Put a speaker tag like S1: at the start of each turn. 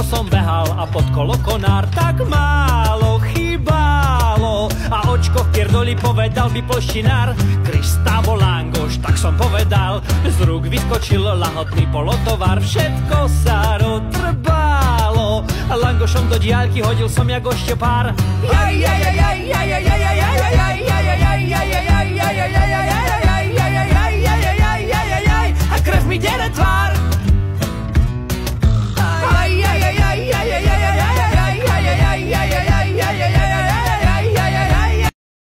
S1: ako som behal a pod kolo konár, tak málo chýbalo. A očko v pierdoli povedal by polštinár, Kristavo langoš, tak som povedal. Z rúk vyskočil lahodný polotovar, všetko sa roztrbalo. A langošom do diaľky hodil som jak ošťopár. Jaj, jaj, jaj, jaj, jaj, jaj, jaj,